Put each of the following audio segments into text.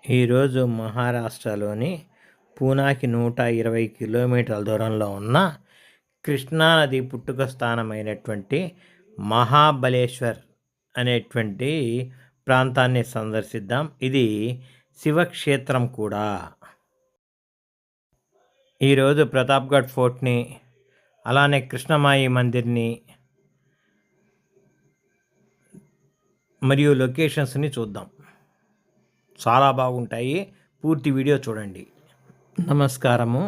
ఈరోజు మహారాష్ట్రలోని పూనాకి 120 కిలోమీటర్ల దూరంలో ఉన్న కృష్ణానది పుట్టుక స్థానమైనటువంటి మహాబలేశ్వర్ అనేటువంటి ప్రాంతాన్ని సందర్శిద్దాం. ఇది శివక్షేత్రం కూడా. ఈరోజు ప్రతాప్గఢ్ ఫోర్ట్ని, అలానే కృష్ణమాయి మందిర్ని మరియు లొకేషన్స్ని చూద్దాం. చాలా బాగుంటాయి, పూర్తి వీడియో చూడండి. నమస్కారము.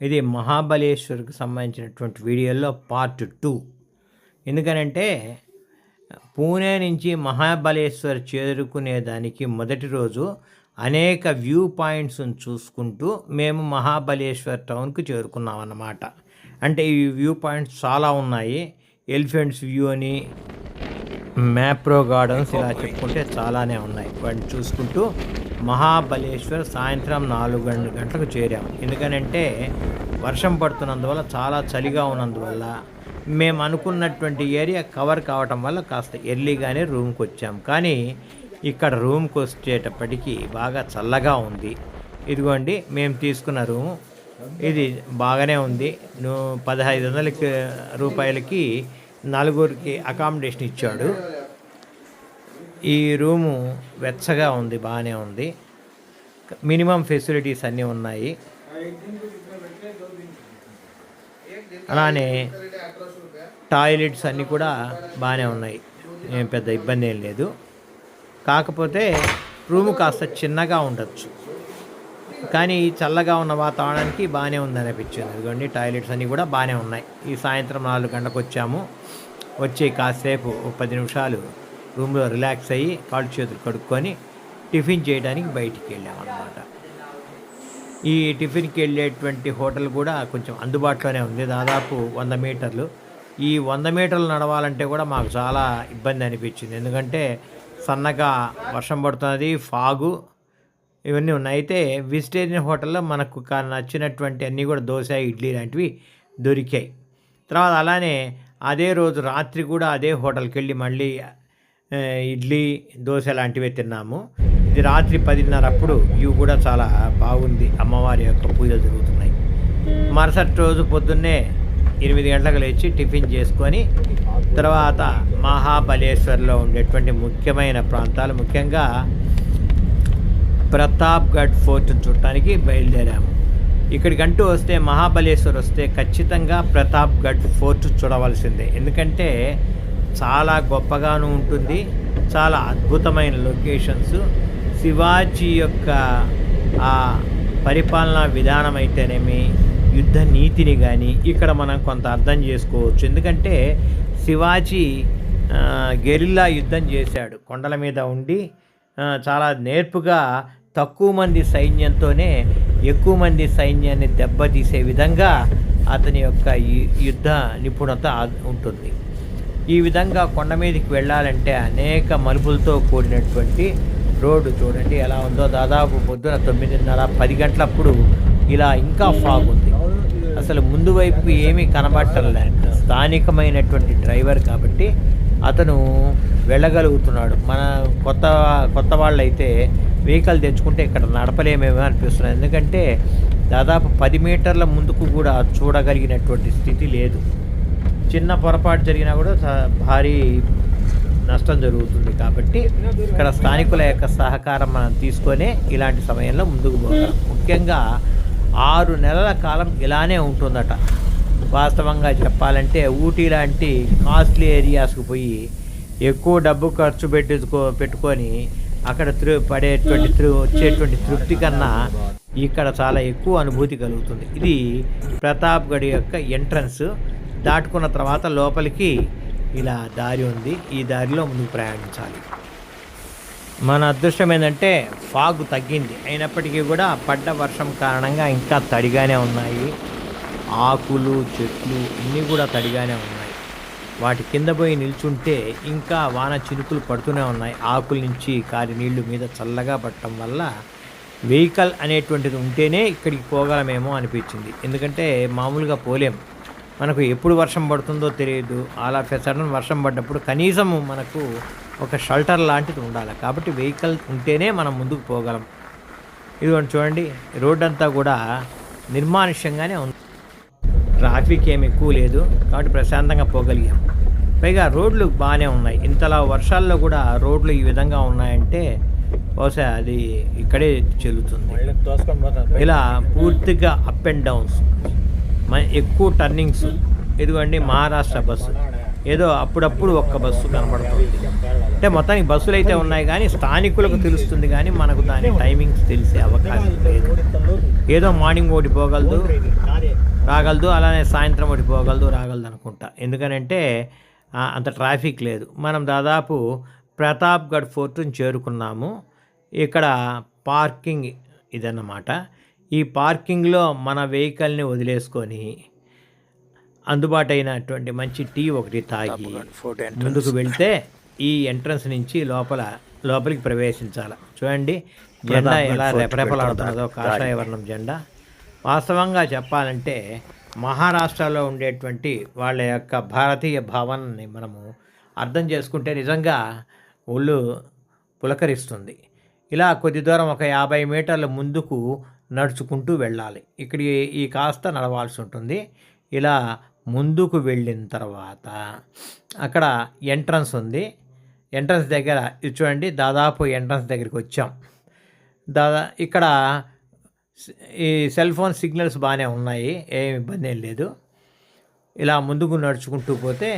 ఇది మహాబలేశ్వర్కి సంబంధించినటువంటి వీడియోలో పార్ట్ 2. ఎందుకనంటే పూణే నుంచి మహాబలేశ్వర్ చేరుకునేదానికి మొదటి రోజు అనేక వ్యూ పాయింట్స్ని చూసుకుంటూ మేము మహాబలేశ్వర్ టౌన్కి చేరుకున్నాం అన్నమాట. అంటే ఈ వ్యూ పాయింట్స్ చాలా ఉన్నాయి. ఎలిఫెంట్స్ వ్యూ అని, మ్యాప్రో గార్డెన్స్, ఇలా చెప్పుకుంటే చాలానే ఉన్నాయి. వాటిని చూసుకుంటూ మహాబలేశ్వర్ సాయంత్రం 4 గంటలకు చేరాము. ఎందుకనంటే వర్షం పడుతున్నందువల్ల, చాలా చలిగా ఉన్నందువల్ల మేము అనుకున్నటువంటి ఏరియా కవర్ కావటం వల్ల కాస్త ఎర్లీగానే రూమ్కి వచ్చాము. కానీ ఇక్కడ రూమ్కి వచ్చేటప్పటికి బాగా చల్లగా ఉంది. ఇదిగోండి మేము తీసుకున్న రూము. ఇది బాగానే ఉంది. 1500 రూపాయలకి నలుగురికి అకామిడేషన్ ఇచ్చాడు. ఈ రూము వెచ్చగా ఉంది, బాగానే ఉంది. మినిమం ఫెసిలిటీస్ అన్నీ ఉన్నాయి. అలానే టాయిలెట్స్ అన్నీ కూడా బాగానే ఉన్నాయి. ఏం పెద్ద ఇబ్బంది ఏం లేదు. కాకపోతే రూము కాస్త చిన్నగా ఉండొచ్చు, కానీ చల్లగా ఉన్న వాతావరణానికి బాగానే ఉందనిపించింది. ఇదిగోండి టాయిలెట్స్ అన్నీ కూడా బాగానే ఉన్నాయి. ఈ సాయంత్రం 4 గంటలకు వచ్చాము. వచ్చి కాసేపు 10 నిమిషాలు రూమ్లో రిలాక్స్ అయ్యి కాళ్ళు చేతులు కడుక్కొని టిఫిన్ చేయడానికి బయటికి వెళ్ళామన్నమాట. ఈ టిఫిన్కి వెళ్ళేటువంటి హోటల్ కూడా కొంచెం అందుబాటులోనే ఉంది. దాదాపు 100 మీటర్లు. ఈ 100 మీటర్లు నడవాలంటే కూడా మాకు చాలా ఇబ్బంది అనిపించింది. ఎందుకంటే సన్నగా వర్షం పడుతున్నది, ఫాగు, ఇవన్నీ ఉన్నాయి. అయితే వెజిటేరియన్ హోటల్లో మనకు నచ్చినటువంటి అన్నీ కూడా దోశ, ఇడ్లీ లాంటివి దొరికాయి. తర్వాత అలానే అదే రోజు రాత్రి కూడా అదే హోటల్కి వెళ్ళి మళ్ళీ ఇడ్లీ, దోశ లాంటివి తిన్నాము. ఇది రాత్రి 10:30 అప్పుడు. వ్యూ కూడా చాలా బాగుంది. అమ్మవారి యొక్క పూజలు జరుగుతున్నాయి. మరుసటి రోజు పొద్దున్నే 8 గంటలకు లేచి టిఫిన్ చేసుకొని తర్వాత మహాబలేశ్వర్లో ఉండేటువంటి ముఖ్యమైన ప్రాంతాలు, ముఖ్యంగా ప్రతాప్గఢ్ ఫోర్ట్ చూడటానికి బయలుదేరాము. ఇక్కడికంటూ వస్తే, మహాబలేశ్వర్ వస్తే ఖచ్చితంగా ప్రతాప్గఢ్ ఫోర్ట్ చూడవలసిందే. ఎందుకంటే చాలా గొప్పగాను ఉంటుంది. చాలా అద్భుతమైన లొకేషన్స్. శివాజీ యొక్క ఆ పరిపాలనా విధానం అయితేనేమి, యుద్ధ నీతిని కానీ ఇక్కడ మనం కొంత అర్థం చేసుకోవచ్చు. ఎందుకంటే శివాజీ గెరిల్లా యుద్ధం చేశాడు. కొండల మీద ఉండి చాలా నేర్పుగా తక్కువ మంది సైన్యంతోనే ఎక్కువ మంది సైన్యాన్ని దెబ్బతీసే విధంగా అతని యొక్క యుద్ధ నిపుణత ఉంటుంది. ఈ విధంగా కొండ మీదకి వెళ్ళాలంటే అనేక మలుపులతో కూడినటువంటి రోడ్డు చూడండి ఎలా ఉందో. దాదాపు పొద్దున 9:30, 10 గంటలప్పుడు ఇలా ఇంకా ఫాగ్ ఉంది. అసలు ముందు వైపు ఏమీ కనబట్టలే. స్థానికమైనటువంటి డ్రైవర్ కాబట్టి అతను వెళ్ళగలుగుతున్నాడు. మన కొత్త వాళ్ళైతే వెహికల్ తెచ్చుకుంటే ఇక్కడ నడపలేమేమో అనిపిస్తున్నాయి. ఎందుకంటే దాదాపు 10 మీటర్ల ముందుకు కూడా చూడగలిగినటువంటి స్థితి లేదు. చిన్న పొరపాటు జరిగినా కూడా భారీ నష్టం జరుగుతుంది. కాబట్టి ఇక్కడ స్థానికుల యొక్క సహకారం మనం తీసుకొనే ఇలాంటి సమయంలో ముందుకు పోతాం. ముఖ్యంగా 6 నెలల కాలం ఇలానే ఉంటుందట. వాస్తవంగా చెప్పాలంటే ఊటీ లాంటి కాస్ట్లీ ఏరియాస్కి పోయి ఎక్కువ డబ్బు ఖర్చు పెట్టుకొని అక్కడ వచ్చేటువంటి తృప్తి కన్నా ఇక్కడ చాలా ఎక్కువ అనుభూతి కలుగుతుంది. ఇది ప్రతాప్గఢ్ యొక్క ఎంట్రన్స్. దాటుకున్న తర్వాత లోపలికి ఇలా దారి ఉంది. ఈ దారిలో ముందుకు ప్రయాణించాలి. మన అదృష్టం ఏంటంటే ఫాగ్ తగ్గింది. అయినప్పటికీ కూడా పడ్డ వర్షం కారణంగా ఇంకా తడిగానే ఉన్నాయి. ఆకులు, చెట్లు అన్నీ కూడా తడిగానే ఉన్నాయి. వాటి కింద పోయి నిల్చుంటే ఇంకా వాన చినుకులు పడుతూనే ఉన్నాయి. ఆకుల నుంచి కారి నీళ్లు మీద చల్లగా పడటం వల్ల వెహికల్ అనేటువంటిది ఉంటేనే ఇక్కడికి పోగలమేమో అనిపించింది. ఎందుకంటే మామూలుగా పోలేము. మనకు ఎప్పుడు వర్షం పడుతుందో తెలియదు. ఆల్ ఆఫ్ ఎ సడన్ వర్షం పడ్డప్పుడు కనీసం మనకు ఒక షెల్టర్ లాంటిది ఉండాలి. కాబట్టి వెహికల్ ఉంటేనే మనం ముందుకు పోగలం. ఇదిగోండి చూడండి, రోడ్డు అంతా కూడా నిర్మానుష్యంగానే ఉంది. ట్రాఫిక్ ఏమి ఎక్కువ లేదు కాబట్టి ప్రశాంతంగా పోగలిగాం. పైగా రోడ్లు బాగానే ఉన్నాయి. ఇంతలా వర్షాల్లో కూడా రోడ్లు ఈ విధంగా ఉన్నాయంటే బహుశా అది ఇక్కడే చెల్లుతుంది. ఇలా పూర్తిగా అప్ అండ్ డౌన్స్, ఎక్కువ టర్నింగ్స్. ఇదిగోండి మహారాష్ట్ర బస్సు, ఏదో అప్పుడప్పుడు ఒక్క బస్సు కనబడుతుంది. అంటే మొత్తానికి బస్సులు అయితే ఉన్నాయి కానీ స్థానికులకు తెలుస్తుంది, కానీ మనకు దాని టైమింగ్స్ తెలిసే అవకాశం లేదు. ఏదో మార్నింగ్ ఒకటి పోగలదు రాగలదు, అలానే సాయంత్రం ఒకటి పోగలదు రాగలదు అనుకుంటా. ఎందుకనంటే అంత ట్రాఫిక్ లేదు. మనం దాదాపు ప్రతాప్గఢ్ ఫోర్ట్ని చేరుకున్నాము. ఇక్కడ పార్కింగ్ ఇదన్నమాట. ఈ పార్కింగ్లో మన వెహికల్ని వదిలేసుకొని అందుబాటు అయినటువంటి మంచి టీ ఒకటి తాగి ముందుకు వెళ్తే ఈ ఎంట్రన్స్ నుంచి లోపలికి ప్రవేశించాలి. చూడండి జెండా ఎలా రెపరెపలాడుతున్నదో, కాషాయ వర్ణం జెండా. వాస్తవంగా చెప్పాలంటే మహారాష్ట్రలో ఉండేటువంటి వాళ్ళ యొక్క భారతీయ భావనని మనము అర్థం చేసుకుంటే నిజంగా ఒళ్ళు పులకరిస్తుంది. ఇలా కొద్ది దూరం ఒక 50 మీటర్ల ముందుకు నడుచుకుంటూ వెళ్ళాలి. ఇక్కడ ఈ కాస్త నడవాల్సి ఉంటుంది. ఇలా ముందుకు వెళ్ళిన తర్వాత అక్కడ ఎంట్రన్స్ ఉంది. ఎంట్రన్స్ దగ్గర ఇది చూడండి, దాదాపు ఎంట్రన్స్ దగ్గరికి వచ్చాం. ఇక్కడ ఈ సెల్ ఫోన్ సిగ్నల్స్ బాగానే ఉన్నాయి, ఏం ఇబ్బంది ఏం లేదు. ఇలా ముందుకు నడుచుకుంటూ పోతే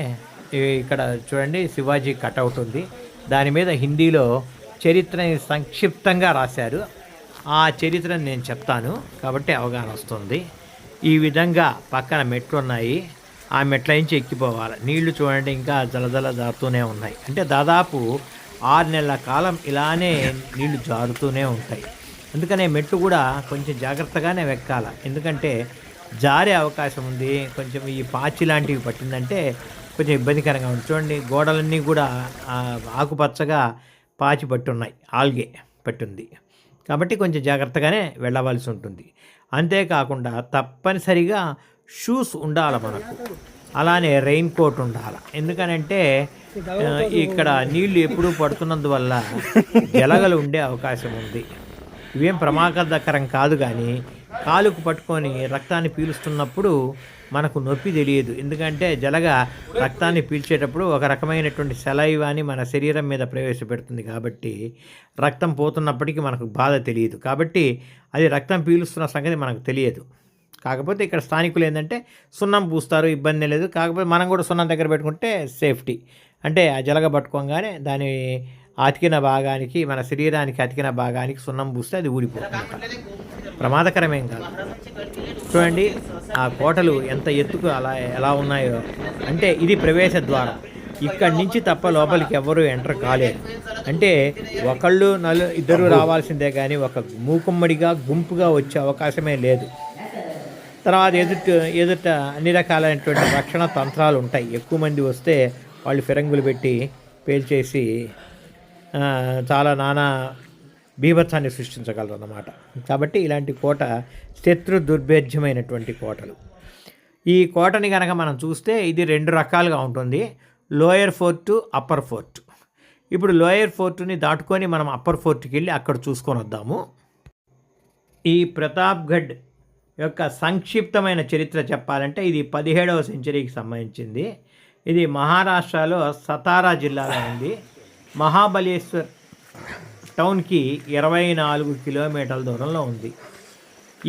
ఇక్కడ చూడండి శివాజీ కటౌట్ ఉంది. దాని మీద హిందీలో చరిత్రని సంక్షిప్తంగా రాశారు. ఆ చరిత్రను నేను చెప్తాను కాబట్టి అవగాహన వస్తుంది. ఈ విధంగా పక్కన మెట్లు ఉన్నాయి. ఆ మెట్ల నుంచి ఎక్కిపోవాలి. నీళ్లు చూడండి ఇంకా జలజల జారుతూనే ఉన్నాయి. అంటే దాదాపు 6 నెలల కాలం ఇలానే నీళ్లు జారుతూనే ఉంటాయి. అందుకనే మెట్లు కూడా కొంచెం జాగ్రత్తగానే ఎక్కాలి, ఎందుకంటే జారే అవకాశం ఉంది. కొంచెం ఈ పాచి లాంటివి పట్టిందంటే కొంచెం ఇబ్బందికరంగా ఉంది. చూడండి గోడలన్నీ కూడా ఆకుపచ్చగా పాచి పట్టున్నాయి, ఆల్గే పట్టుంది. కాబట్టి కొంచెం జాగ్రత్తగానే వెళ్ళవలసి ఉంటుంది. అంతేకాకుండా తప్పనిసరిగా షూస్ ఉండాలి మనకు, అలానే రెయిన్ కోట్ ఉండాలి. ఎందుకనంటే ఇక్కడ నీళ్లు ఎప్పుడూ పడుతున్నందువల్ల జలగలు ఉండే అవకాశం ఉంది. ఇవేం ప్రమాదకరం కాదు, కానీ కాలుకు పట్టుకొని రక్తాన్ని పీలుస్తున్నప్పుడు మనకు నొప్పి తెలియదు. ఎందుకంటే జలగ రక్తాన్ని పీల్చేటప్పుడు ఒక రకమైనటువంటి సెలైవాని మన శరీరం మీద ప్రవేశపెడుతుంది. కాబట్టి రక్తం పోతున్నప్పటికీ మనకు బాధ తెలియదు. కాబట్టి అది రక్తం పీలుస్తున్న సంగతి మనకు తెలియదు. కాకపోతే ఇక్కడ స్థానికులు ఏంటంటే సున్నం పూస్తారు, ఇబ్బంది లేదు. కాకపోతే మనం కూడా సున్నం దగ్గర పెట్టుకుంటే సేఫ్టీ. అంటే ఆ జలగ పట్టుకోగానే దాని అతికిన భాగానికి, మన శరీరానికి అతికిన భాగానికి సున్నం పూస్తే అది ఊడిపోతుంది. ప్రమాదకరమేం కాదు. చూడండి ఆ కోటలు ఎంత ఎత్తుకు ఎలా ఉన్నాయో. అంటే ఇది ప్రవేశ ద్వారం. ఇక్కడి నుంచి తప్ప లోపలికి ఎవరు ఎంటర్ కాలేరు. అంటే ఒకళ్ళు ఇద్దరు రావాల్సిందే, కానీ ఒక మూకుమ్మడిగా గుంపుగా వచ్చే అవకాశమే లేదు. తర్వాత ఎదుట అన్ని రకాలైనటువంటి రక్షణ తంత్రాలు ఉంటాయి. ఎక్కువ మంది వస్తే వాళ్ళు ఫిరంగులు పెట్టి పేల్చేసి చాలా నానా బీభత్సాన్ని సృష్టించగలరు అన్నమాట. కాబట్టి ఇలాంటి కోట శత్రు దుర్భేద్యమైనటువంటి కోటలు. ఈ కోటని కనుక మనం చూస్తే ఇది 2 రకాలుగా ఉంటుంది, లోయర్ ఫోర్టు, అప్పర్ ఫోర్ట్. ఇప్పుడు లోయర్ ఫోర్టుని దాటుకొని మనం అప్పర్ ఫోర్ట్కి వెళ్ళి అక్కడ చూసుకొని వద్దాము. ఈ ప్రతాప్గఢ్ యొక్క సంక్షిప్తమైన చరిత్ర చెప్పాలంటే ఇది 17వ సెంచరీకి సంబంధించింది. ఇది మహారాష్ట్రలో సతారా జిల్లాలో ఉంది. మహాబలేశ్వర్ టౌన్కి 24 కిలోమీటర్ల దూరంలో ఉంది.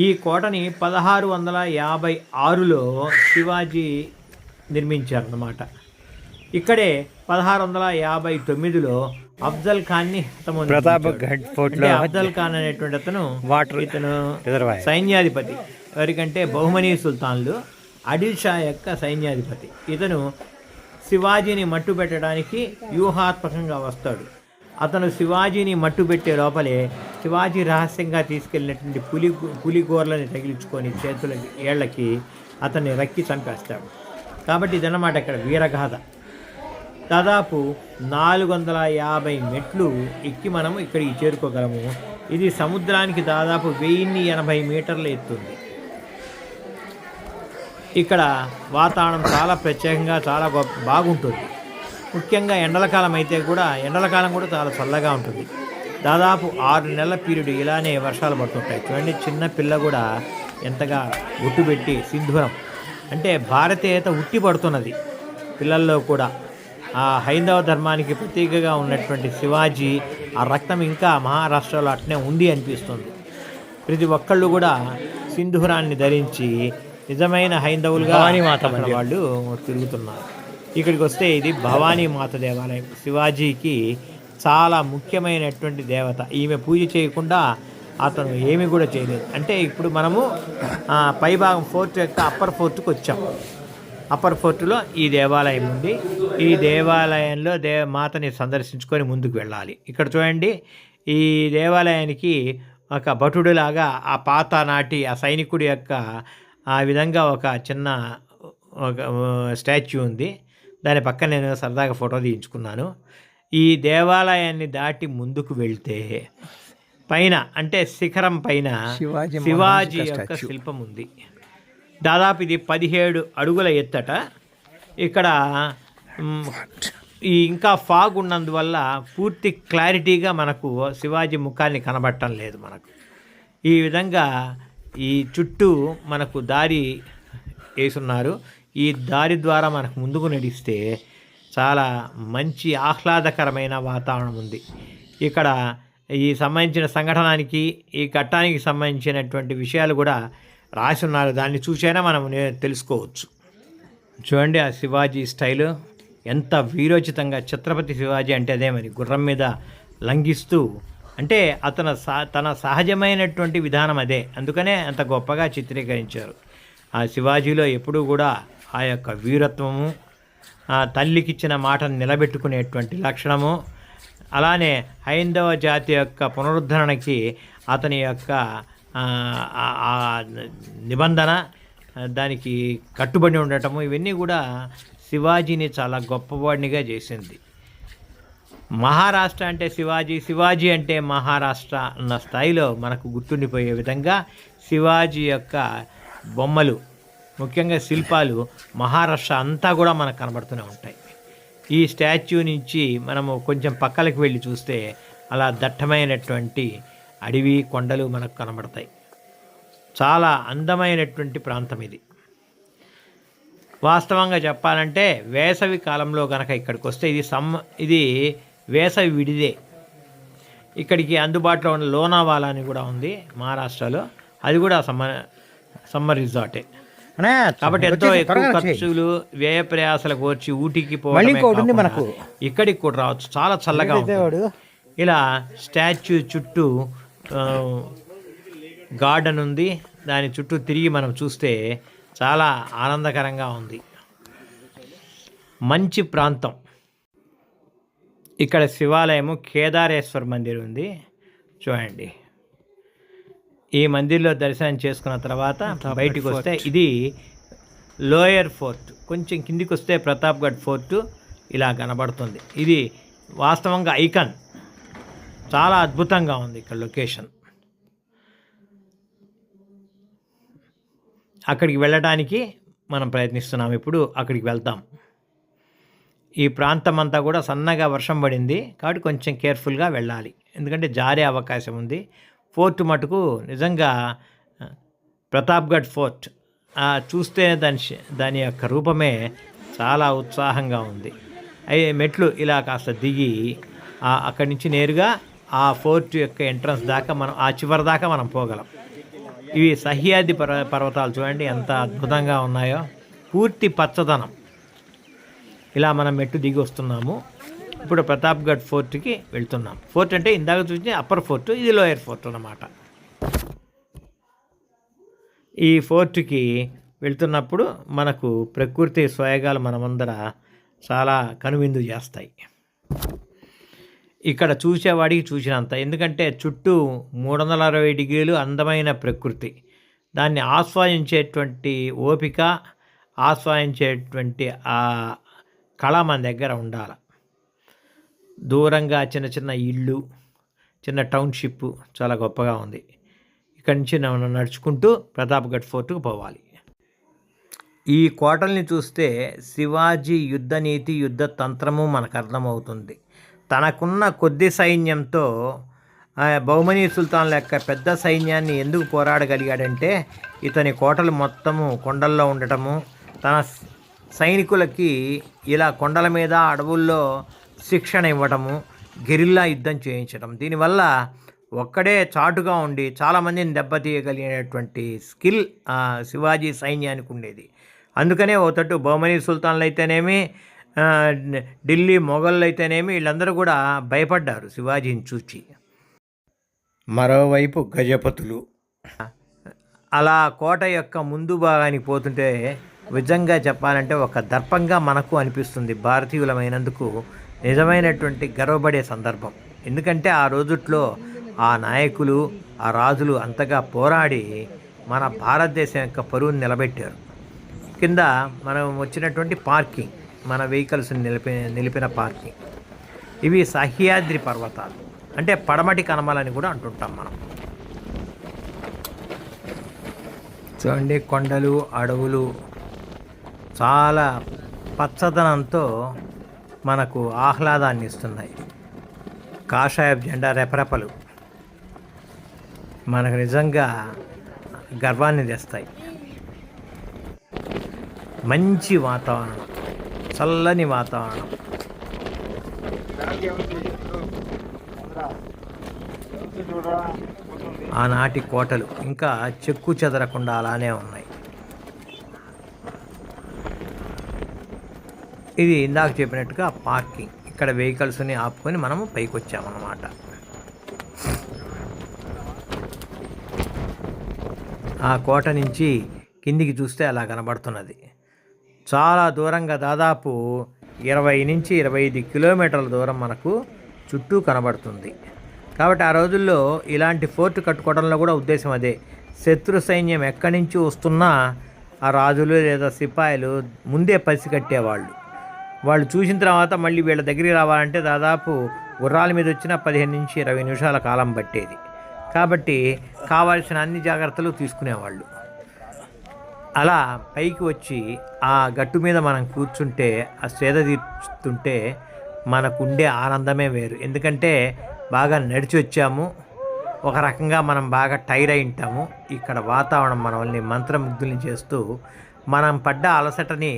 ఈ కోటని 1656లో శివాజీ నిర్మించారన్నమాట. ఇక్కడే 1659లో అఫ్జల్ ఖాన్ని ప్రతాప్గఢ్ ఫోర్ట్లో అఫ్జల్ ఖాన్ అనేటువంటి ఇతను సైన్యాధిపతి. ఎవరికంటే బహుమనీ సుల్తాన్లు ఆదిల్ షా యొక్క సైన్యాధిపతి. ఇతను శివాజీని మట్టు పెట్టడానికి వ్యూహాత్మకంగా వస్తాడు. అతను శివాజీని మట్టు పెట్టే లోపలే శివాజీ రహస్యంగా తీసుకెళ్ళినటువంటి పులిగోర్లని తగిలించుకొని చేతుల ఏళ్లకి అతన్ని రక్కి చంపేస్తాడు. కాబట్టి ఇదన్నమాట ఇక్కడ వీరగాథ. దాదాపు 450 మెట్లు ఎక్కి మనము ఇక్కడికి చేరుకోగలము. ఇది సముద్రానికి దాదాపు 1080 మీటర్ల ఎత్తుంది. ఇక్కడ వాతావరణం చాలా ప్రత్యేకంగా చాలా బాగుంటుంది. ముఖ్యంగా ఎండల కాలం అయితే కూడా చాలా చల్లగా ఉంటుంది. దాదాపు 6 నెలల పీరియడ్ ఇలానే వర్షాలు పడుతుంటాయి. చూడండి, చిన్న పిల్ల కూడా ఎంతగా ఒట్టు పెట్టి సింధూరం అంటే భారతీయత ఉట్టి పడుతున్నది పిల్లల్లో కూడా. ఆ హైందవ ధర్మానికి ప్రతీకగా ఉన్నటువంటి శివాజీ ఆ రక్తం ఇంకా మహారాష్ట్రలో అట్నే ఉంది అనిపిస్తుంది. ప్రతి ఒక్కళ్ళు కూడా సింధూరాన్ని ధరించి నిజమైన హైందవులుగా అక్కడ వాళ్ళు తిరుగుతున్నారు. ఇక్కడికి వస్తే ఇది భవానీ మాత దేవాలయం. శివాజీకి చాలా ముఖ్యమైనటువంటి దేవత. ఈమె పూజ చేయకుండా అతను ఏమి కూడా చేయలేదు. అంటే ఇప్పుడు మనము పైభాగం ఫోర్ట్ యొక్క అప్పర్ ఫోర్ట్కి వచ్చాం. అప్పర్ ఫోర్ట్లో ఈ దేవాలయం ఉంది. ఈ దేవాలయంలో మాతని సందర్శించుకొని ముందుకు వెళ్ళాలి. ఇక్కడ చూడండి, ఈ దేవాలయానికి ఒక భటుడులాగా ఆ పాత నాటి ఆ సైనికుడి యొక్క ఆ విధంగా ఒక చిన్న ఒక స్టాచ్యూ ఉంది. దాని పక్కన నేను సరదాగా ఫోటో తీయించుకున్నాను. ఈ దేవాలయాన్ని దాటి ముందుకు వెళ్తే పైన అంటే శిఖరం పైన శివాజీ యొక్క శిల్పం ఉంది. దాదాపు ఇది 17 అడుగుల ఎత్తట. ఇక్కడ ఈ ఇంకా ఫాగ్ ఉన్నందువల్ల పూర్తి క్లారిటీగా మనకు శివాజీ ముఖాన్ని కనబడటం లేదు మనకు. ఈ విధంగా ఈ చుట్టూ మనకు దారి వేసున్నారు. ఈ దారి ద్వారా మనకు ముందుకు నడిస్తే చాలా మంచి ఆహ్లాదకరమైన వాతావరణం ఉంది. ఇక్కడ ఈ సంబంధించిన సంఘటనకి ఈ ఘట్టానికి సంబంధించినటువంటి విషయాలు కూడా రాసి ఉన్నారు. దాన్ని చూసైనా మనం తెలుసుకోవచ్చు. చూడండి, ఆ శివాజీ స్టైలు ఎంత వీరోచితంగా. ఛత్రపతి శివాజీ అంటే అదే మరి, గుర్రం మీద లంఘిస్తూ అంటే తన సహజమైనటువంటి విధానం అదే. అందుకనే అంత గొప్పగా చిత్రీకరించారు. ఆ శివాజీలో ఎప్పుడూ కూడా ఆ యొక్క వీరత్వము, తల్లికిచ్చిన మాటను నిలబెట్టుకునేటువంటి లక్షణము, అలానే హైందవ జాతి యొక్క పునరుద్ధరణకి అతని యొక్క నిబంధన, దానికి కట్టుబడి ఉండటము, ఇవన్నీ కూడా శివాజీని చాలా గొప్పవాడినిగా చేసింది. మహారాష్ట్ర అంటే శివాజీ, శివాజీ అంటే మహారాష్ట్ర అన్న స్థాయిలో మనకు గుర్తుండిపోయే విధంగా శివాజీ యొక్క బొమ్మలు, ముఖ్యంగా శిల్పాలు మహారాష్ట్ర అంతా కూడా మనకు కనబడుతూనే ఉంటాయి. ఈ స్టాచ్యూ నుంచి మనము కొంచెం పక్కలకు వెళ్ళి చూస్తే అలా దట్టమైనటువంటి అడవి, కొండలు మనకు కనబడతాయి. చాలా అందమైనటువంటి ప్రాంతం ఇది. వాస్తవంగా చెప్పాలంటే వేసవి కాలంలో కనుక ఇక్కడికి వస్తే ఇది వేసవి విడిదే. ఇక్కడికి అందుబాటులో ఉన్న లోనావాలా అని కూడా ఉంది మహారాష్ట్రలో. అది కూడా సమ్మర్ రిసార్టే. కాబట్టి ఎంతో ఎక్కువ ఖర్చులు, వ్యయ ప్రయాసాలకు వచ్చి ఊటీకి పోవడం మనకు ఇక్కడికి కూడా రావచ్చు. చాలా చల్లగా ఉంది. ఇలా స్టాచ్యూ చుట్టూ గార్డెన్ ఉంది. దాని చుట్టూ తిరిగి మనం చూస్తే చాలా ఆనందకరంగా ఉంది. మంచి ప్రాంతం. ఇక్కడ శివాలయము కేదారేశ్వర్ మందిర్ ఉంది. చూడండి, ఈ మందిర్లో దర్శనం చేసుకున్న తర్వాత బయటికి వస్తే ఇది లోయర్ ఫోర్ట్. కొంచెం కిందికి వస్తే ప్రతాప్గఢ్ ఫోర్టు ఇలా కనబడుతుంది. ఇది వాస్తవంగా ఐకాన్. చాలా అద్భుతంగా ఉంది ఇక్కడ లొకేషన్. అక్కడికి వెళ్ళడానికి మనం ప్రయత్నిస్తున్నాం. ఇప్పుడు అక్కడికి వెళ్తాం. ఈ ప్రాంతం అంతా కూడా సన్నగా వర్షం పడింది కాబట్టి కొంచెం కేర్ఫుల్గా వెళ్ళాలి, ఎందుకంటే జారే అవకాశం ఉంది. ఫోర్ట్ మటుకు నిజంగా ప్రతాప్గఢ్ ఫోర్ట్ చూస్తే దాని యొక్క రూపమే చాలా ఉత్సాహంగా ఉంది. మెట్లు ఇలా కాస్త దిగి అక్కడి నుంచి నేరుగా ఆ ఫోర్ట్ యొక్క ఎంట్రన్స్ దాకా మనం ఆ చివరి దాకా మనం పోగలం. ఇవి సహ్యాద్రి పర్వతాలు చూడండి ఎంత అద్భుతంగా ఉన్నాయో. పూర్తి పచ్చదనం. ఇలా మనం మెట్టు దిగి వస్తున్నాము. ఇప్పుడు ప్రతాప్గఢ్ ఫోర్ట్కి వెళ్తున్నాం. ఫోర్ట్ అంటే ఇందాక చూసి అప్పర్ ఫోర్ట్, ఇది లోయర్ ఫోర్ట్ అన్నమాట. ఈ ఫోర్ట్కి వెళ్తున్నప్పుడు మనకు ప్రకృతి సోయగాలు మనమందర చాలా కనువిందు చేస్తాయి. ఇక్కడ చూసేవాడికి చూసినంత, ఎందుకంటే చుట్టూ 360 డిగ్రీలు అందమైన ప్రకృతి. దాన్ని ఆస్వాదించేటువంటి ఓపిక, ఆస్వాదించేటువంటి ఆ కళ మన దగ్గర ఉండాలి. దూరంగా చిన్న చిన్న ఇళ్ళు, చిన్న టౌన్షిప్ చాలా గొప్పగా ఉంది. ఇక్కడి నుంచి మనం నడుచుకుంటూ ప్రతాప్గఢ్ ఫోర్ట్కు పోవాలి. ఈ కోటల్ని చూస్తే శివాజీ యుద్ధ నీతి, యుద్ధ తంత్రము మనకు అర్థమవుతుంది. తనకున్న కొద్ది సైన్యంతో బహుమనీ సుల్తాన్ లెక్క పెద్ద సైన్యాన్ని ఎందుకు పోరాడగలిగాడంటే ఇతని కోటలు మొత్తము కొండల్లో ఉండటము, తన సైనికులకి ఇలా కొండల మీద అడవుల్లో శిక్షణ ఇవ్వటము, గెరిల్లా యుద్ధం చేయించడం. దీనివల్ల ఒక్కడే చాటుగా ఉండి చాలామందిని దెబ్బతీయగలిగినటువంటి స్కిల్ శివాజీ సైన్యానికి ఉండేది. అందుకనే ఓ తట్టు బహుమనీ సుల్తాన్లు అయితేనేమి, ఢిల్లీ మొఘళ్ళు అయితేనేమి వీళ్ళందరూ కూడా భయపడ్డారు శివాజీని చూచి. మరోవైపు గజపతులు అలా కోట యొక్క ముందు భాగానికి పోతుంటే నిజంగా చెప్పాలంటే ఒక దర్పంగా మనకు అనిపిస్తుంది. భారతీయులమైనందుకు నిజమైనటువంటి గర్వపడే సందర్భం. ఎందుకంటే ఆ రోజుల్లో ఆ నాయకులు, ఆ రాజులు అంతగా పోరాడి మన భారతదేశం యొక్క పరువును నిలబెట్టారు. కింద మనం వచ్చినటువంటి పార్కింగ్, మన వెహికల్స్ నిలిపిన పార్కింగ్. ఇవి సహ్యాద్రి పర్వతాలు, అంటే పడమటి కనుమలని కూడా అంటుంటాం మనం. చూడండి, కొండలు, అడవులు చాలా పచ్చదనంతో మనకు ఆహ్లాదాన్ని ఇస్తున్నాయి. కాషాయ జెండా రెపరెపలు మనకు నిజంగా గర్వాన్ని తెస్తాయి. మంచి వాతావరణం, చల్లని వాతావరణం. ఆనాటి కోటలు ఇంకా చెక్కు చెదరకుండా అలానే ఉన్నాయి. ఇది ఇందాక చెప్పినట్టుగా పార్కింగ్. ఇక్కడ వెహికల్స్ని ఆపుకొని మనము పైకి వచ్చామన్నమాట. ఆ కోట నుంచి కిందికి చూస్తే అలా కనబడుతున్నది. చాలా దూరంగా, దాదాపు 20 నుంచి 25 కిలోమీటర్ల దూరం మనకు చుట్టూ కనబడుతుంది. కాబట్టి ఆ రోజుల్లో ఇలాంటి ఫోర్ట్ కట్టుకోవడంలో కూడా ఉద్దేశం అదే. శత్రు సైన్యం ఎక్కడి నుంచి వస్తున్నా ఆ రాజులు లేదా సిపాయిలు ముందే పసిగట్టేవాళ్ళు. వాళ్ళు చూసిన తర్వాత మళ్ళీ వీళ్ళ దగ్గరికి రావాలంటే దాదాపు గుర్రాల మీద వచ్చిన 15 నుంచి 20 నిమిషాల కాలం పట్టేది. కాబట్టి కావాల్సిన అన్ని జాగ్రత్తలు తీసుకునేవాళ్ళు. అలా పైకి వచ్చి ఆ గట్టు మీద మనం కూర్చుంటే, ఆ సేద తీర్చుతుంటే మనకుండే ఆనందమే వేరు. ఎందుకంటే బాగా నడిచి వచ్చాము, ఒక రకంగా మనం బాగా టైర్ అయి ఉంటాము. ఇక్కడ వాతావరణం మనల్ని మంత్రముగ్ధుల్ని చేస్తూ మనం పడ్డ అలసటని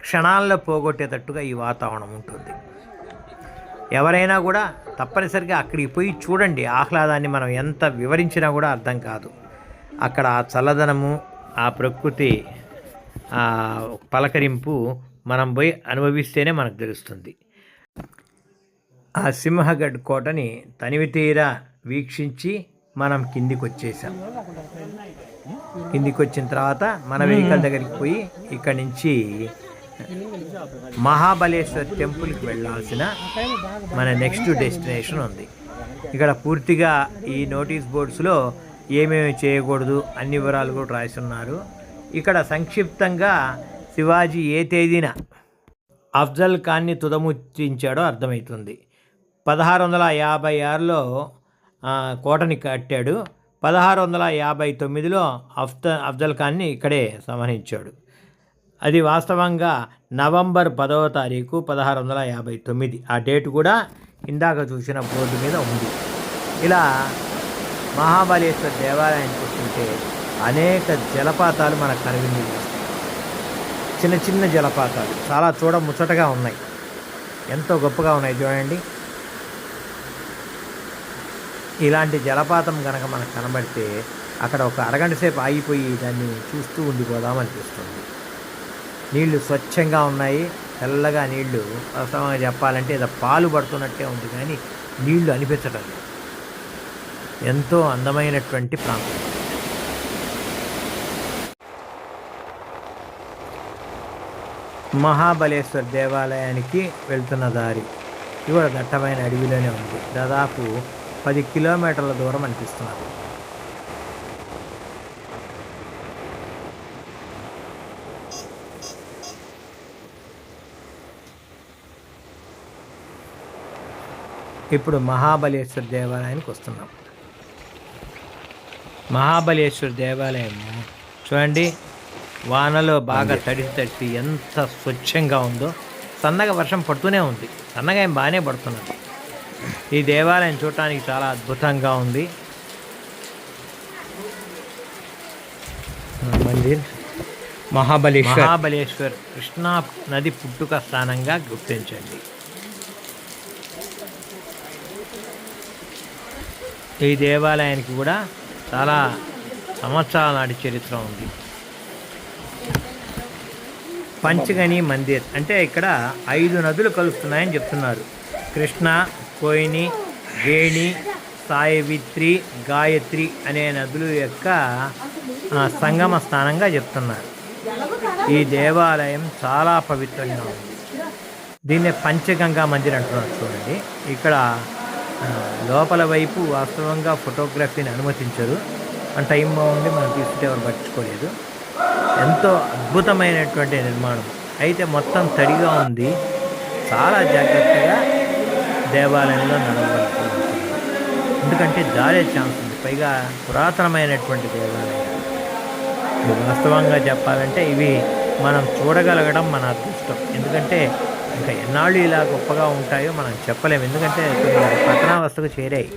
క్షణాల్లో పోగొట్టేటట్టుగా ఈ వాతావరణం ఉంటుంది. ఎవరైనా కూడా తప్పనిసరిగా అక్కడికి పోయి చూడండి. ఆహ్లాదాన్ని మనం ఎంత వివరించినా కూడా అర్థం కాదు. అక్కడ ఆ చల్లదనము, ఆ ప్రకృతి పలకరింపు మనం పోయి అనుభవిస్తేనే మనకు తెలుస్తుంది. ఆ సింహగఢ్ కోటని తనివి తీరా వీక్షించి మనం కిందికి వచ్చేసాం. కిందికి వచ్చిన తర్వాత మన వెహికల్ దగ్గరికి పోయి ఇక్కడి నుంచి మహాబలేశ్వర్ టెంపుల్కి వెళ్ళాల్సిన మన నెక్స్ట్ డెస్టినేషన్ ఉంది. ఇక్కడ పూర్తిగా ఈ నోటీస్ బోర్డ్స్లో ఏమేమి చేయకూడదు అన్ని వివరాలు కూడా రాస్తున్నారు. ఇక్కడ సంక్షిప్తంగా శివాజీ ఏ తేదీన అఫ్జల్ ఖాన్ని తుదముట్టించాడో అర్థమవుతుంది. 1656లో కోటని కట్టాడు. 1659లో అఫ్జల్ ఖాన్ని ఇక్కడే సంహరించాడు. అది వాస్తవంగా నవంబర్ 10వ తారీఖు 1659. ఆ డేట్ కూడా ఇందాక చూసిన బోర్డు మీద ఉంది. ఇలా మహాబలేశ్వర్ దేవాలయానికి వస్తుంటే అనేక జలపాతాలు మనకు కనిపించి చిన్న చిన్న జలపాతాలు చాలా ముచ్చటగా ఉన్నాయి. ఎంతో గొప్పగా ఉన్నాయి చూడండి. ఇలాంటి జలపాతం కనుక మనకు కనబడితే అక్కడ ఒక అరగంట సేపు ఆగిపోయి దాన్ని చూస్తూ ఉండిపోదామనిపిస్తుంది. నీళ్లు స్వచ్ఛంగా ఉన్నాయి, తెల్లగా నీళ్లు. వాస్తవంగా చెప్పాలంటే ఏదో పాలు పడుతున్నట్టే ఉంది, కానీ నీళ్లు అనిపించడం లేదు. ఎంతో అందమైనటువంటి ప్రాంతం. మహాబలేశ్వర్ దేవాలయానికి వెళ్తున్న దారి ఇవాళ దట్టమైన అడవిలోనే ఉంది. దాదాపు 10 కిలోమీటర్ల దూరం అనిపిస్తున్నారు. ఇప్పుడు మహాబలేశ్వర్ దేవాలయానికి వస్తున్నాం. మహాబలేశ్వర్ దేవాలయం చూడండి, వానలో బాగా తడిసి ఎంత స్వచ్ఛంగా ఉందో. సన్నగా వర్షం పడుతూనే ఉంది, సన్నగా ఏం బాగానే పడుతున్నది. ఈ దేవాలయం చూడటానికి చాలా అద్భుతంగా ఉంది. మందిర్ మహాబలేశ్వర్ కృష్ణా నది పుట్టుక స్థానంగా గుర్తించండి. ఈ దేవాలయానికి కూడా చాలా సంవత్సరాల నాటి చరిత్ర ఉంది. పంచగని మందిర్ అంటే ఇక్కడ 5 నదులు కలుస్తున్నాయని చెప్తున్నారు. కృష్ణ, కోయిని, వేణి, సాయవిత్రి, గాయత్రి అనే నదుల యొక్క సంగమ స్థానంగా చెప్తున్నారు. ఈ దేవాలయం చాలా పవిత్రంగా ఉంది. దీన్నే పంచగంగా మందిర్ అంటున్నారు. చూడండి, ఇక్కడ లోపల వైపు వాస్తవంగా ఫోటోగ్రఫీని అనుమతించరు. మన టైం బాగుండి మనం తీసుకుంటే ఎవరు పట్టించుకోలేదు. ఎంతో అద్భుతమైనటువంటి నిర్మాణం. అయితే మొత్తం తడిగా ఉంది. చాలా జాగ్రత్తగా దేవాలయంలో నడవవలసి ఉంటుంది. ఎందుకంటే జారే ఛాన్స్ ఉంది. పైగా పురాతనమైనటువంటి దేవాలయం. వాస్తవంగా చెప్పాలంటే ఇవి మనం చూడగలగడం మన అదృష్టం. ఎందుకంటే ఇంకా ఎన్నాళ్ళు ఇలా గొప్పగా ఉంటాయో మనం చెప్పలేము. ఎందుకంటే పతనావస్థకు చేరాయి.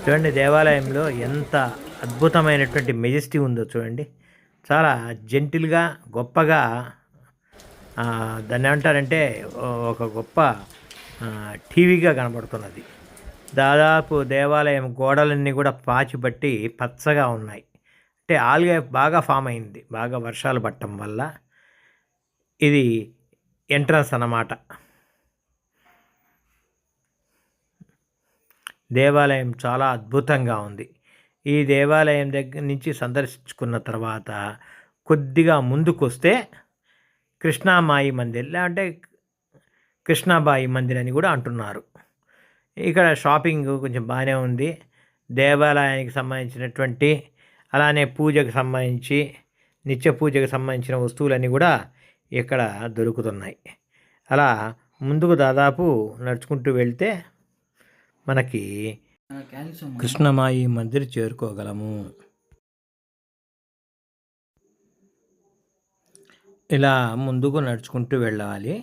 చూడండి, దేవాలయంలో ఎంత అద్భుతమైనటువంటి మెజెస్టీ ఉందో చూడండి. చాలా జెంటిల్గా గొప్పగా దాన్ని ఏమంటారంటే ఒక గొప్ప టీవీగా కనబడుతున్నది. దాదాపు దేవాలయం గోడలన్నీ కూడా పాచిబట్టి పచ్చగా ఉన్నాయి. అంటే ఆల్గా బాగా ఫామ్ అయింది, బాగా వర్షాలు పట్టడం వల్ల. ఇది ఎంట్రన్స్ అన్నమాట. దేవాలయం చాలా అద్భుతంగా ఉంది. ఈ దేవాలయం దగ్గర నుంచి సందర్శించుకున్న తర్వాత కొద్దిగా ముందుకు వస్తే కృష్ణామాయి మందిర్, లేదంటే కృష్ణాబాయి మందిర్ అని కూడా అంటున్నారు. ఇక్కడ షాపింగ్ కొంచెం బాగానే ఉంది. దేవాలయానికి సంబంధించినటువంటి, అలానే పూజకు సంబంధించి, నిత్య పూజకు సంబంధించిన వస్తువులన్నీ కూడా ఇక్కడ దొరుకుతున్నాయి. అలా ముందుకు దాదాపు నడుచుకుంటూ వెళ్తే మనకి కృష్ణమాయి మందిర్ చేరుకోగలము. ఇలా ముందుకు నడుచుకుంటూ వెళ్ళాలి.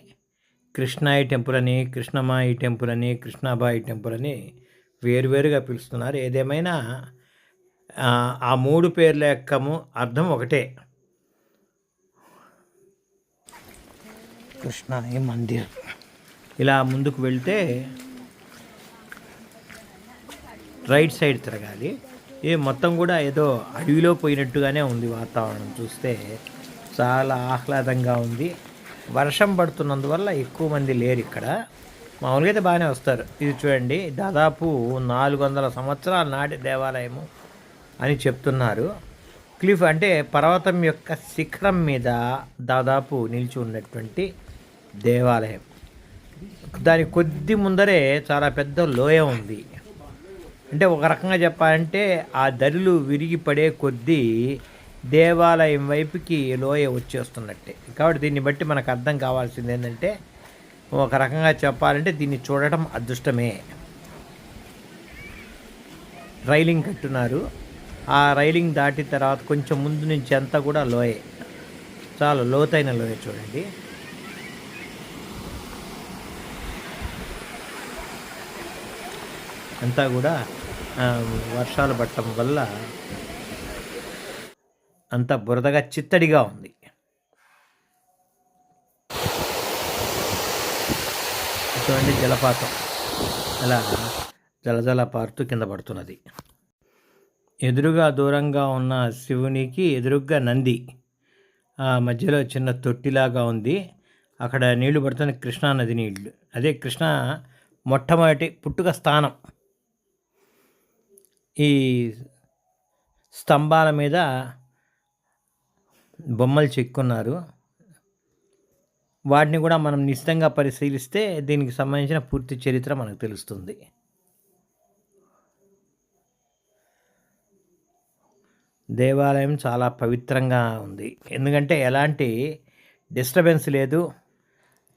కృష్ణాయి టెంపుల్ అని, కృష్ణమాయి టెంపుల్ అని, కృష్ణాబాయి టెంపుల్ అని వేరువేరుగా పిలుస్తున్నారు. ఏదేమైనా ఆ 3 పేర్ల యొక్క అర్థం ఒకటే, కృష్ణాయి మందిర్. ఇలా ముందుకు వెళ్తే రైట్ సైడ్ తిరగాలి. ఇది మొత్తం కూడా ఏదో అడవిలో పోయినట్టుగానే ఉంది. వాతావరణం చూస్తే చాలా ఆహ్లాదంగా ఉంది. వర్షం పడుతున్నందువల్ల ఎక్కువ మంది లేరు ఇక్కడ. మామూలుగా అయితే బాగానే వస్తారు. ఇది చూడండి, దాదాపు 400 సంవత్సరాల నాటి దేవాలయము అని చెప్తున్నారు. క్లిఫ్ అంటే పర్వతం యొక్క శిఖరం మీద దాదాపు నిలిచి ఉన్నటువంటి దేవాలయం. దాని కొద్ది ముందరే చాలా పెద్ద లోయ ఉంది. అంటే ఒక రకంగా చెప్పాలంటే ఆ దరులు విరిగి పడే కొద్దీ దేవాలయం వైపుకి లోయ వచ్చేస్తున్నట్టే. కాబట్టి దీన్ని బట్టి మనకు అర్థం కావాల్సింది ఏంటంటే, ఒక రకంగా చెప్పాలంటే దీన్ని చూడటం అదృష్టమే. రైలింగ్ కట్టున్నారు. ఆ రైలింగ్ దాటిన తర్వాత కొంచెం ముందు నుంచి అంతా కూడా లోయే, చాలా లోతైన లోయ. చూడండి, అంతా కూడా వర్షాలు పట్టడం వల్ల అంతా బురదగా చిత్తడిగా ఉంది. చూడండి, జలపాతం అలా జలజల పారుతూ కింద పడుతున్నది. ఎదురుగా దూరంగా ఉన్న శివునికి ఎదురుగా నంది, ఆ మధ్యలో చిన్న తొట్టిలాగా ఉంది. అక్కడ నీళ్లు పడుతున్న కృష్ణానది నీళ్లు. అదే కృష్ణ మొట్టమొదటి పుట్టుక స్థానం. ఈ స్తంభాల మీద బొమ్మలు చెక్కున్నారు. వాటిని కూడా మనం నిశ్చితంగా పరిశీలిస్తే దీనికి సంబంధించిన పూర్తి చరిత్ర మనకు తెలుస్తుంది. దేవాలయం చాలా పవిత్రంగా ఉంది. ఎందుకంటే ఎలాంటి డిస్టర్బెన్స్ లేదు.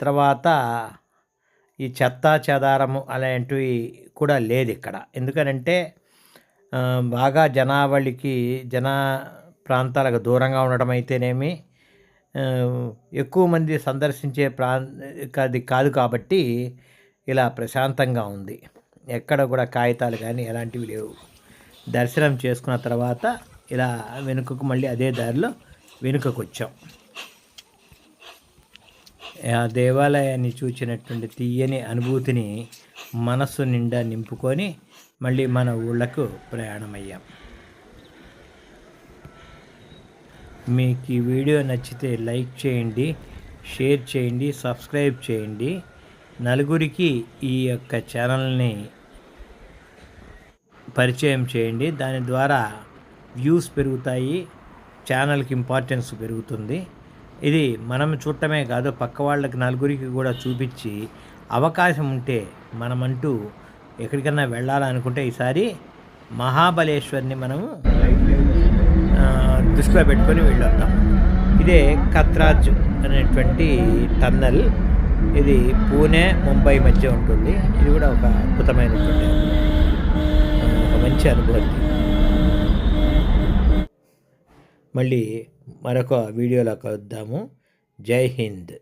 తర్వాత ఈ చెత్త చెదారము అలాంటివి కూడా లేదు ఇక్కడ. ఎందుకనంటే బాగా జన ప్రాంతాలకు దూరంగా ఉండడం అయితేనేమి, ఎక్కువ మంది సందర్శించే అది కాదు. కాబట్టి ఇలా ప్రశాంతంగా ఉంది. ఎక్కడ కూడా కాగితాలు కానీ ఎలాంటివి లేవు. దర్శనం చేసుకున్న తర్వాత ఇలా వెనుకకు మళ్ళీ అదే దారిలో వెనుకకు వచ్చాం. ఆ దేవాలయాన్ని చూసినటువంటి తీయని అనుభూతిని మనస్సు నిండా నింపుకొని మళ్ళీ మన ఊళ్ళకు ప్రయాణమయ్యాం. మీకు ఈ వీడియో నచ్చితే లైక్ చేయండి, షేర్ చేయండి, సబ్స్క్రైబ్ చేయండి. నలుగురికి ఈ యొక్క ఛానల్ని పరిచయం చేయండి. దాని ద్వారా వ్యూస్ పెరుగుతాయి, ఛానల్కి ఇంపార్టెన్స్ పెరుగుతుంది. ఇది మనం చూడటమే కాదు, పక్క వాళ్ళకి నలుగురికి కూడా చూపించి అవకాశం ఉంటే మనమంటూ ఎక్కడికన్నా వెళ్ళాలనుకుంటే ఈసారి మహాబలేశ్వర్ని మనము దృష్టిలో పెట్టుకొని వెళ్ళొద్దాం. ఇదే కత్రాజ్ అనేటువంటి టన్నల్. ఇది పూణే ముంబై మధ్య ఉంటుంది. ఇది కూడా ఒక అద్భుతమైనటువంటి ఒక మంచి అనుభూతి. మళ్ళీ మరొక వీడియోలో కలుద్దాము. జై హింద్.